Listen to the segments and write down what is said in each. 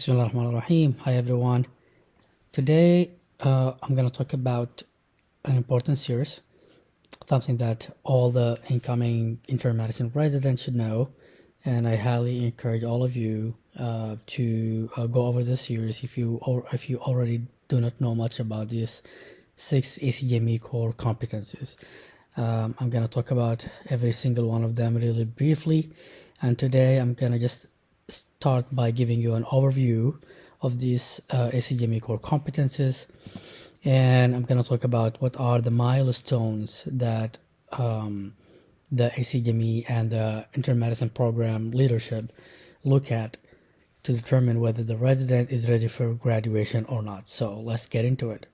Bismillahirrahmanirrahim. Hi everyone. Today I'm going to talk about an important series, something that all the incoming internal medicine residents should know, and I highly encourage all of you to go over this series if you already do not know much about these 6 ACGME core competencies. I'm going to talk about every single one of them really briefly, and today I'm going to just start by giving you an overview of these ACGME core competencies, and I'm going to talk about what are the milestones that the ACGME and the internal medicine program leadership look at to determine whether the resident is ready for graduation or not. So let's get into it.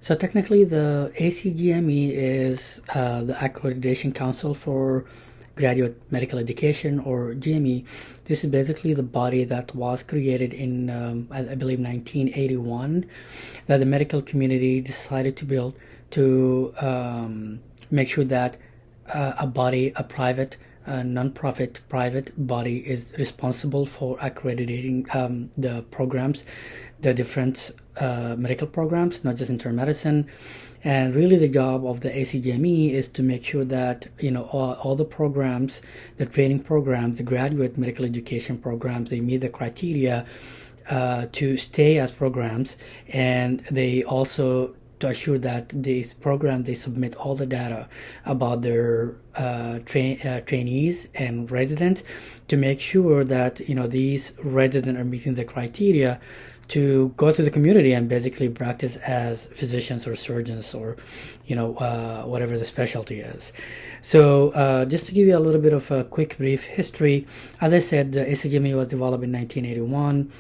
So technically the ACGME is the Accreditation Council for Graduate Medical Education, or GME. This is basically the body that was created in I believe 1981, that the medical community decided to build to make sure that a private non-profit private body is responsible for accrediting the programs, the different medical programs, not just internal medicine. And really the job of the ACGME is to make sure that all the programs, the training programs, the graduate medical education programs, they meet the criteria to stay as programs, and they also to assure that these programs, they submit all the data about their trainees and residents to make sure that these residents are meeting the criteria to go to the community and basically practice as physicians or surgeons, or whatever the specialty is. So just to give you a little bit of a quick brief history, as I said, the ACGME was developed in 1981.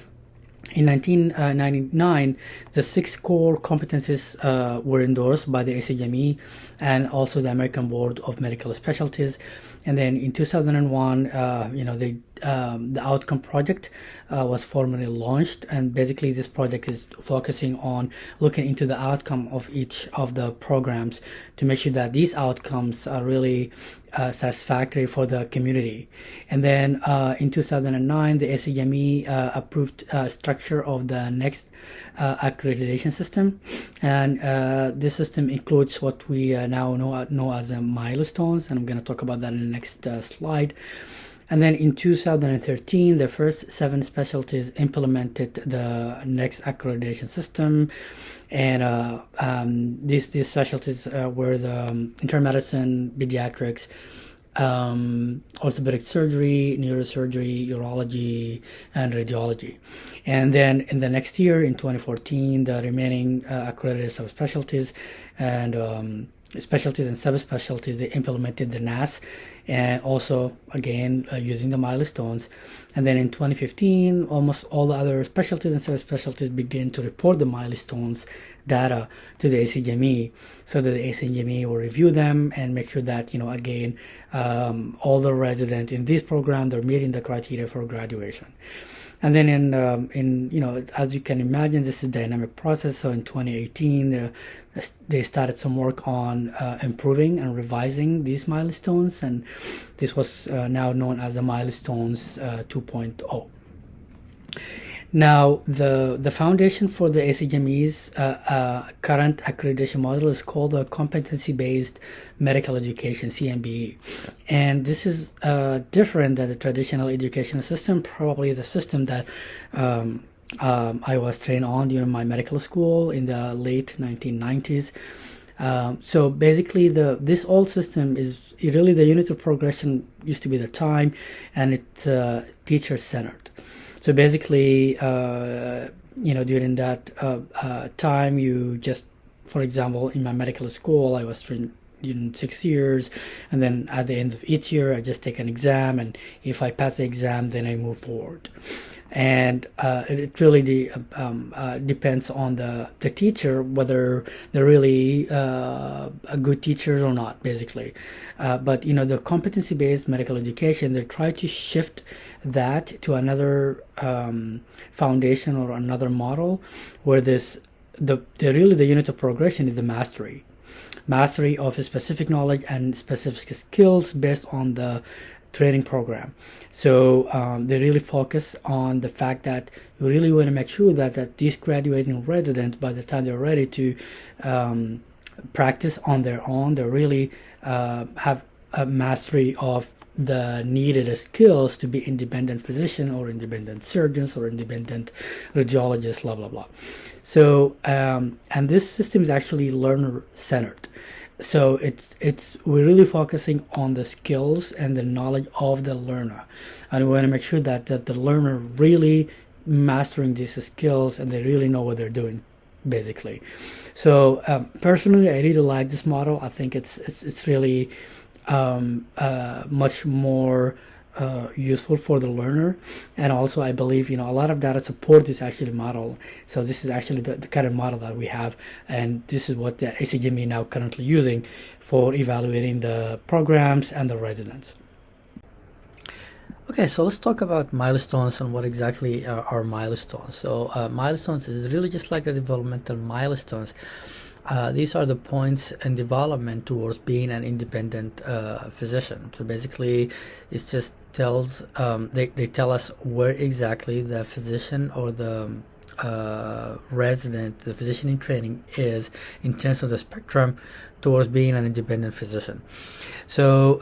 In 1999, the 6 core competencies were endorsed by the ACGME and also the American Board of Medical Specialties. And then in 2001, the outcome project was formally launched, and basically this project is focusing on looking into the outcome of each of the programs to make sure that these outcomes are really satisfactory for the community. And then in 2009, the ACGME approved structure of the next accreditation system, and this system includes what we now know as milestones, and I'm going to talk about that in the next slide. And then in 2013, the first 7 specialties implemented the next accreditation system, and these specialties were the internal medicine, pediatrics, orthopedic surgery, neurosurgery, urology, and radiology. And then in the next year, in 2014, the remaining accredited subspecialties and specialties and subspecialties, they implemented the NAS, and also again using the milestones. And then in 2015, almost all the other specialties and subspecialties begin to report the milestones data to the ACGME, so that the ACGME will review them and make sure that again all the residents in this program, they're meeting the criteria for graduation. And then in as you can imagine, this is a dynamic process. So in 2018, they started some work on improving and revising these milestones, and this was now known as the Milestones 2.0. Now, the foundation for the ACGME's current accreditation model is called the Competency-Based Medical Education, CMBE. And this is different than the traditional educational system, probably the system that I was trained on during my medical school in the late 1990s. So basically, this old system is really the unit of progression used to be the time, and it's teacher-centered. So basically, during that time, you just, for example, in my medical school, I was trained in 6 years, and then at the end of each year, I just take an exam, and if I pass the exam, then I move forward. And it really depends on the teacher, whether they're really good teachers or not, basically. But the competency-based medical education, they try to shift that to another foundation or another model, where the unit of progression is the mastery of a specific knowledge and specific skills based on the training program. So they really focus on the fact that you really want to make sure that these graduating residents, by the time they're ready to practice on their own, they really have a mastery of the needed skills to be independent physician or independent surgeons or independent radiologists, blah blah blah. So and this system is actually learner centered. So we're really focusing on the skills and the knowledge of the learner, and we want to make sure that the learner really mastering these skills and they really know what they're doing, basically. So personally, I really like this model. I think it's really much more useful for the learner, and also I believe a lot of data support this actually model. So this is actually the kind of model that we have, and this is what the ACGME now currently using for evaluating the programs and the residents. Okay, so let's talk about milestones and what exactly are milestones. So milestones is really just like the developmental milestones. These are the points in development towards being an independent physician. So basically, it just tells they tell us where exactly the physician or the resident, the physician in training, is in terms of the spectrum towards being an independent physician. So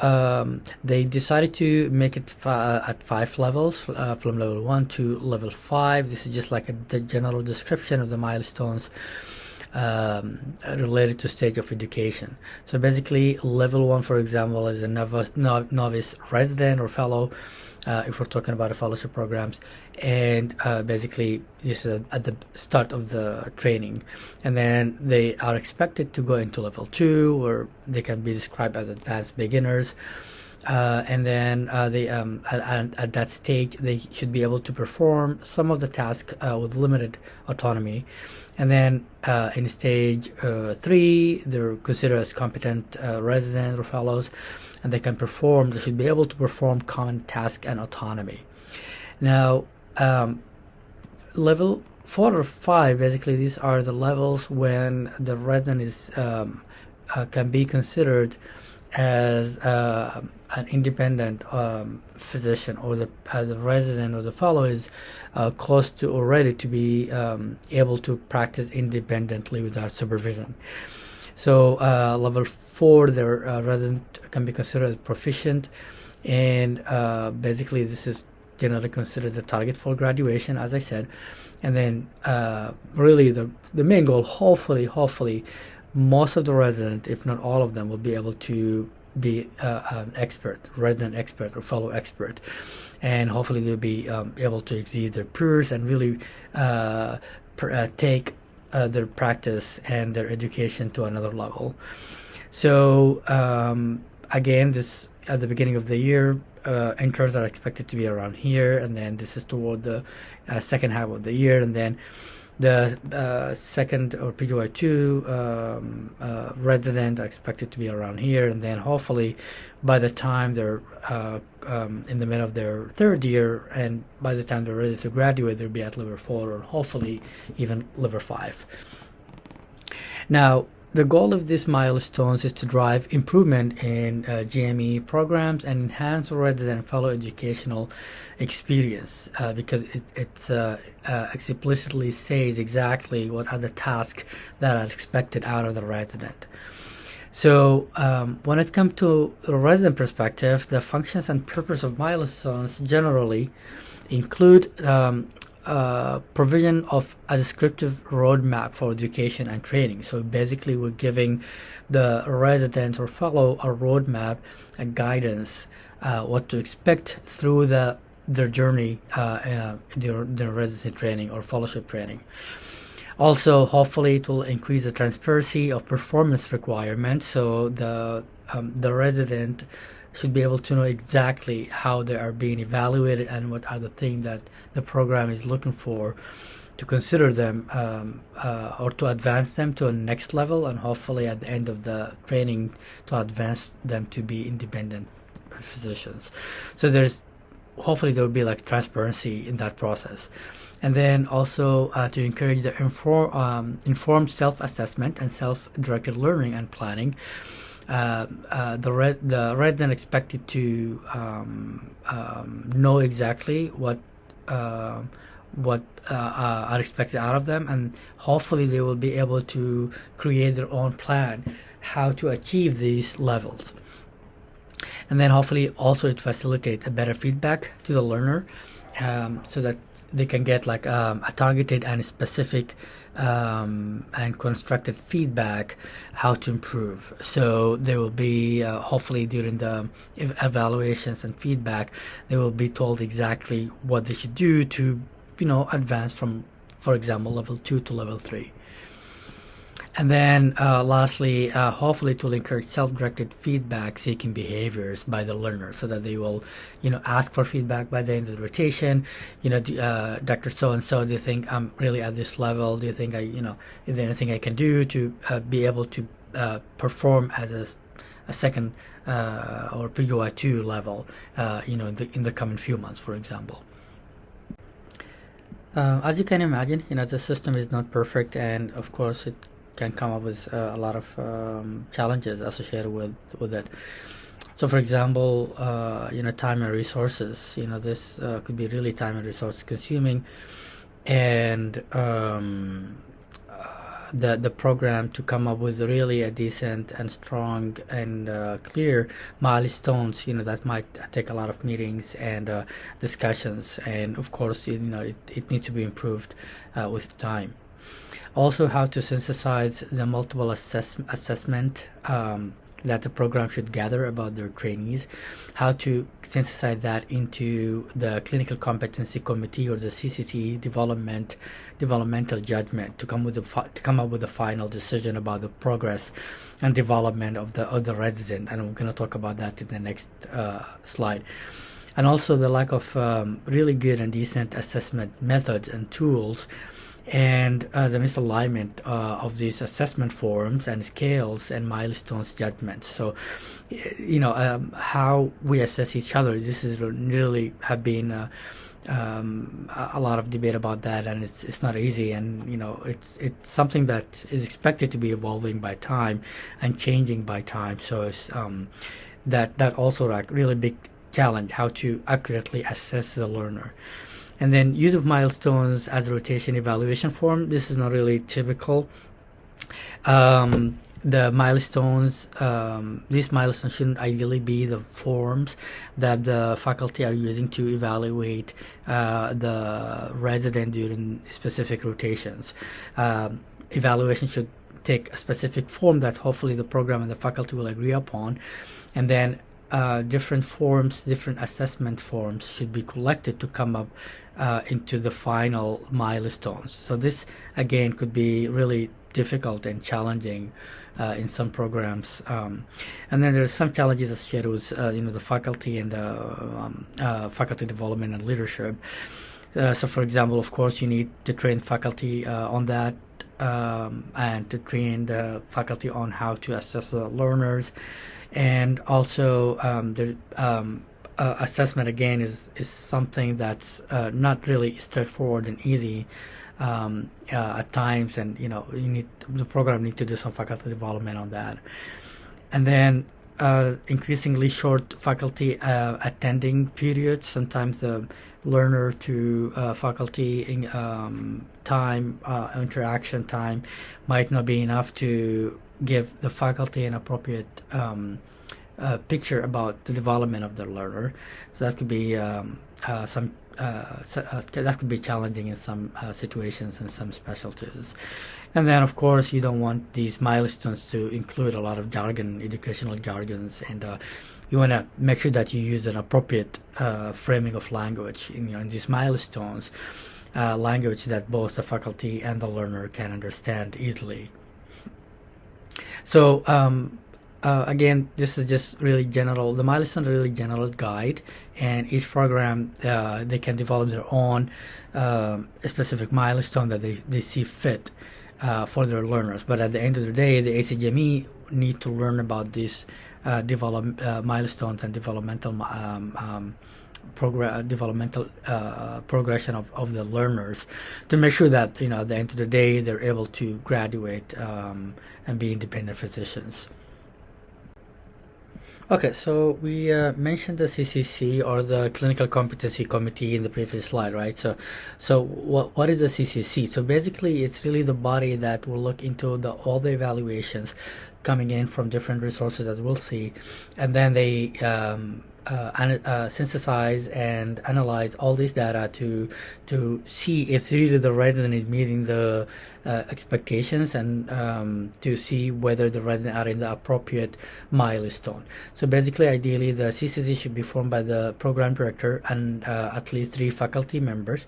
they decided to make it at 5 levels, from level 1 to level 5. This is just like the general description of the milestones related to stage of education. So basically, level 1, for example, is a novice resident or fellow, if we're talking about the fellowship programs, and basically this is at the start of the training, and then they are expected to go into level 2, where they can be described as advanced beginners. And then at that stage, they should be able to perform some of the tasks with limited autonomy. And then in stage 3, they're considered as competent residents or fellows, and they should be able to perform common tasks and autonomy. Now, level 4 or 5, basically, these are the levels when the resident is can be considered as an independent physician, or the resident or the fellow is close to or ready to be able to practice independently without supervision. So level 4, the resident can be considered as proficient, and basically this is generally considered the target for graduation, as I said. And then really the main goal, hopefully most of the residents, if not all of them, will be able to be an expert, resident expert or fellow expert, and hopefully they'll be able to exceed their peers and really take their practice and their education to another level. So again, this at the beginning of the year, interns are expected to be around here, and then this is toward the second half of the year, and then the second or PGY2 resident are expected to be around here, and then hopefully by the time they're in the middle of their third year, and by the time they're ready to graduate, they'll be at level 4 or hopefully even level 5. Now, the goal of these milestones is to drive improvement in GME programs and enhance resident fellow educational experience, because it explicitly says exactly what are the tasks that are expected out of the resident. So when it comes to the resident perspective, the functions and purpose of milestones generally include provision of a descriptive roadmap for education and training. So basically, we're giving the resident or fellow a roadmap, a guidance, what to expect through their journey, their residency training or fellowship training. Also, hopefully, it will increase the transparency of performance requirements. So the resident should be able to know exactly how they are being evaluated and what are the things that the program is looking for to consider them or to advance them to a next level, and hopefully at the end of the training to advance them to be independent physicians. So hopefully there will be like transparency in that process. And then also to encourage the informed self-assessment and self-directed learning and planning. the resident expected to know exactly what are expected out of them, and hopefully they will be able to create their own plan how to achieve these levels. And then hopefully also it facilitates a better feedback to the learner, so that they can get like a targeted and specific and constructed feedback how to improve. So there will be hopefully during the evaluations and feedback, they will be told exactly what they should do to advance from, for example, level 2 to level 3. And then lastly, hopefully it will encourage self-directed feedback seeking behaviors by the learner, so that they will ask for feedback by the end of the rotation. Dr. So-and-so, do you think I'm really at this level? Do you think is there anything I can do to be able to perform as a second or PGY2 level in the coming few months, for example? As you can imagine, the system is not perfect, and of course it can come up with a lot of challenges associated with it. So for example, time and resources, this could be really time and resource consuming, and the program to come up with really a decent and strong and clear milestones, that might take a lot of meetings and discussions, and of course it needs to be improved with time. Also, how to synthesize the multiple assessment that the program should gather about their trainees, how to synthesize that into the Clinical Competency Committee or the CCC developmental judgment to come up with a final decision about the progress and development of the resident, and we're going to talk about that in the next slide. And also the lack of really good and decent assessment methods and tools, and the misalignment of these assessment forms and scales and milestones judgments. So, how we assess each other, this is really have been a lot of debate about that, and it's not easy, and it's something that is expected to be evolving by time and changing by time. So it's that also like really big challenge, how to accurately assess the learner. And then use of milestones as a rotation evaluation form. This is not really typical. The milestones, these milestones shouldn't ideally be the forms that the faculty are using to evaluate the resident during specific rotations. Evaluation should take a specific form that hopefully the program and the faculty will agree upon, and then different forms, different assessment forms should be collected to come up into the final milestones. So this again could be really difficult and challenging in some programs, and then there's some challenges associated with the faculty and faculty development and leadership. So for example, of course, you need to train faculty on that, and to train the faculty on how to assess the learners. And also assessment again is something that's not really straightforward and easy at times, and the program need to do some faculty development on that. And then increasingly short faculty attending periods. Sometimes the learner to faculty time, interaction time might not be enough to give the faculty an appropriate picture about the development of the learner. So that could be that could be challenging in some situations and some specialties. And then of course you don't want these milestones to include a lot of jargon, educational jargons, and you want to make sure that you use an appropriate framing of language in these milestones, language that both the faculty and the learner can understand easily. So again, this is just really general. The milestones are really general guide, and each program they can develop their own specific milestone that they see fit for their learners. But at the end of the day, the ACGME need to learn about these milestones and developmental progression of the learners, to make sure that at the end of the day they're able to graduate and be independent physicians. Okay, so we mentioned the CCC or the Clinical Competency Committee in the previous slide, right? So what is the CCC? So basically, it's really the body that will look into all the evaluations coming in from different resources, as we'll see, and then they synthesize and analyze all this data to see if really the resident is meeting the expectations, and to see whether the resident are in the appropriate milestone. So basically, ideally, the CCC should be formed by the program director and at least 3 faculty members,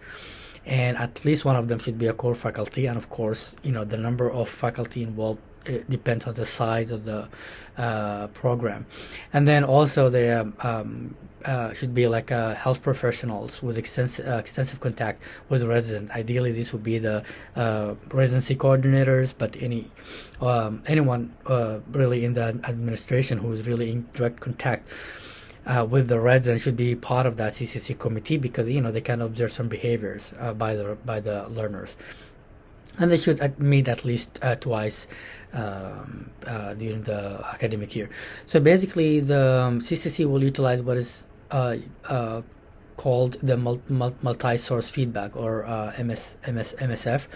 and at least one of them should be a core faculty. And of course, the number of faculty involved, it depends on the size of the program. And then also there should be like health professionals with extensive contact with the resident. Ideally, this would be the residency coordinators, but anyone really in the administration who is really in direct contact with the resident should be part of that CCC committee, because they can observe some behaviors by the learners. And they should meet at least twice during the academic year. So basically, the CCC will utilize what is called the multi-source feedback, or MSF,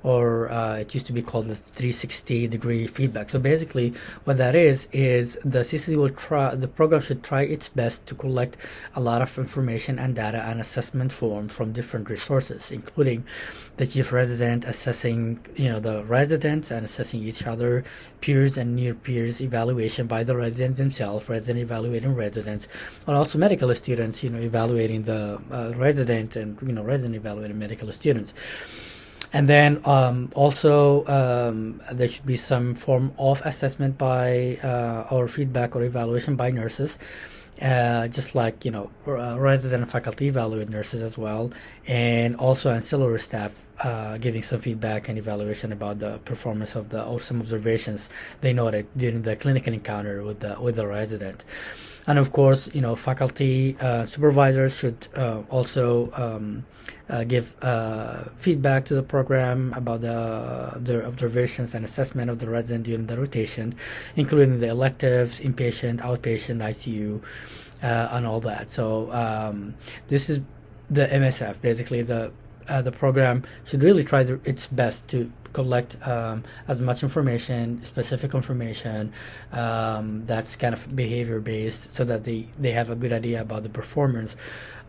or it used to be called the 360-degree feedback. So basically, what that is the CCC the program should try its best to collect a lot of information and data and assessment forms from different resources, including the chief resident assessing, the residents and assessing each other, peers and near peers evaluation by the resident themselves, resident evaluating residents, and also medical students, evaluating the resident, and resident evaluating medical students. And then also there should be some form of assessment by or feedback or evaluation by nurses, just like resident and faculty evaluate nurses as well, and also ancillary staff giving some feedback and evaluation about the performance of or some observations they noted during the clinical encounter with the resident. And of course, faculty supervisors should also give feedback to the program about their observations and assessment of the resident during the rotation, including the electives, inpatient, outpatient, ICU, and all that. So this is the MSF. Basically, the program should really try its best to collect as much information, specific information that's kind of behavior based, so that they have a good idea about the performance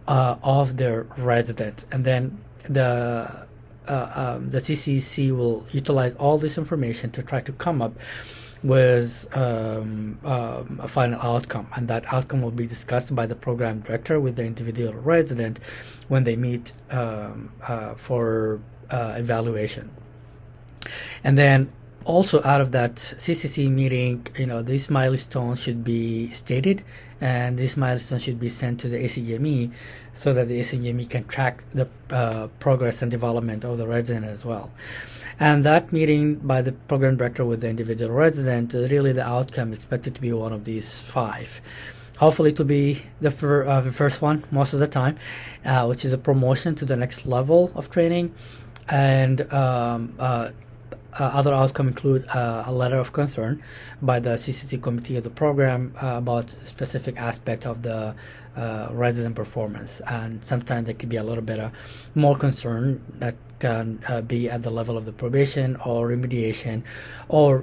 of their resident. And then the CCC will utilize all this information to try to come up with a final outcome, and that outcome will be discussed by the program director with the individual resident when they meet for evaluation. And then also out of that CCC meeting, these milestones should be stated, and these milestones should be sent to the ACGME, so that the ACGME can track the progress and development of the resident as well. And that meeting by the program director with the individual resident, really the outcome expected to be one of these 5. Hopefully to be the first one most of the time, which is a promotion to the next level of training. And other outcomes include a letter of concern by the CCC committee of the program about specific aspect of the resident performance, and sometimes there could be a little bit more concern that can be at the level of the probation or remediation, or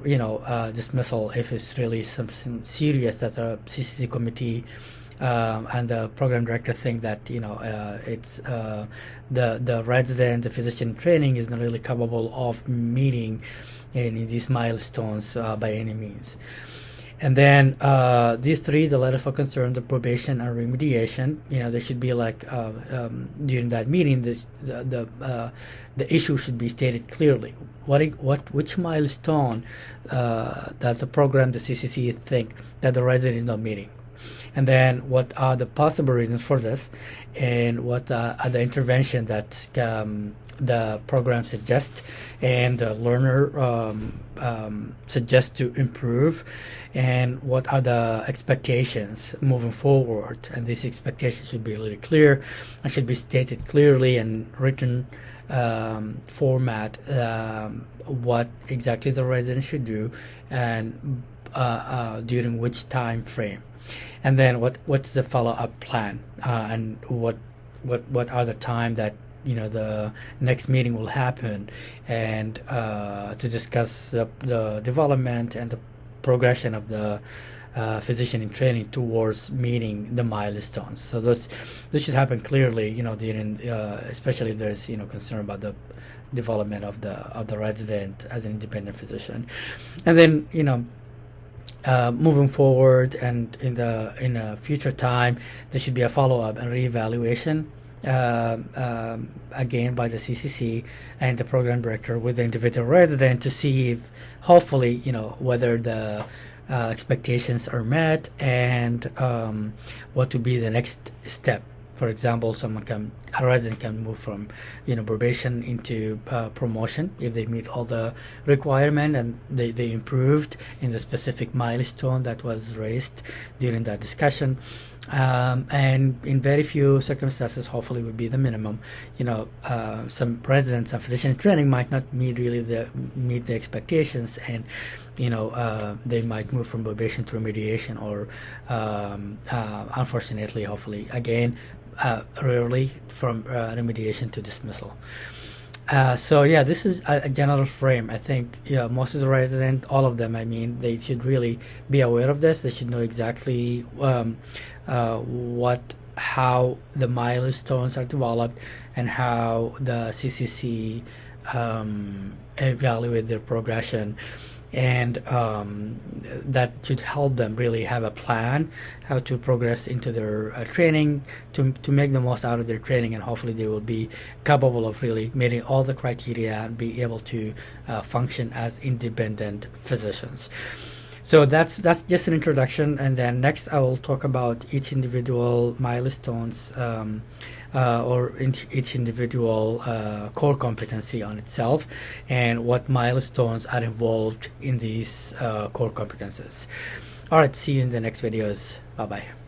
dismissal if it's really something serious that the CCC committee and the program director think that it's the resident, the physician in training is not really capable of meeting any of these milestones by any means. And then these 3, the letter for concern, the probation, and remediation, they should be like during that meeting, the issue should be stated clearly. Which milestone that the program, the CCC, think that the resident is not meeting, and then what are the possible reasons for this, and what are the intervention that the program suggests and the learner suggests to improve, and what are the expectations moving forward. And these expectations should be really clear and should be stated clearly in written format, what exactly the resident should do, and during which time frame, and then what's the follow-up plan, and what are the time that the next meeting will happen, and to discuss the development and the progression of the physician in training towards meeting the milestones. So this should happen clearly, during, especially if there's concern about the development of the resident as an independent physician, and then moving forward, and in a future time, there should be a follow-up and reevaluation, again by the CCC and the program director with the individual resident, to see if hopefully whether the expectations are met, and what would be the next step. For example, a resident can move from probation into promotion if they meet all the requirement and they improved in the specific milestone that was raised during that discussion. And in very few circumstances, hopefully would be the minimum, some residents and physician in training might not meet the expectations, and they might move from probation to remediation, or unfortunately, hopefully again, rarely from remediation to dismissal. So yeah, this is a general frame. I think most of the residents, all of them, I mean, they should really be aware of this. They should know exactly how the milestones are developed, and how the CCC evaluate their progression, and that should help them really have a plan how to progress into their training, to make the most out of their training, and hopefully they will be capable of really meeting all the criteria and be able to function as independent physicians. So that's just an introduction, and then next I will talk about each individual milestones, or each individual core competency on itself, and what milestones are involved in these core competencies. All right, see you in the next videos. Bye bye.